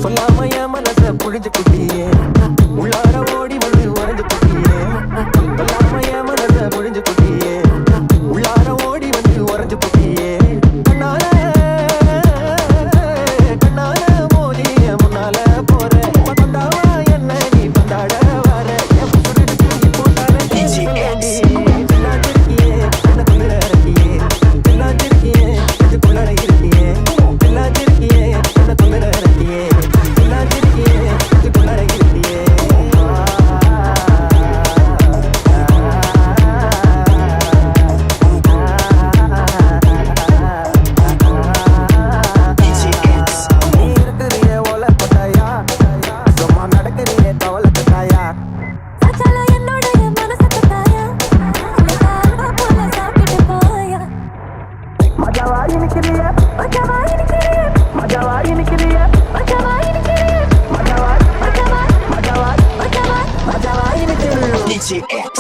சொல்லாம என் மனச புழிஞ்சு குட்டியே உள்ளார ஓடி வந்து உறைஞ்சு குட்டியே சொல்லாம என் மனச புழிஞ்சு குட்டியே உள்ளார ஓடி வந்து உறைஞ்சு குட்டியே கண்ணால கண்ணால மோதி முன்னால போற பந்தாவா என்ன நீ பந்தாட வர போட்டார எல்லாத்திருக்கியே என்ன கொண்டு இறக்கியே எல்லாத்திருக்கியே இது கொள்ளட இருக்கியே எல்லாத்திருக்கியே என்ன கொண்டு இறக்கியே DJ X.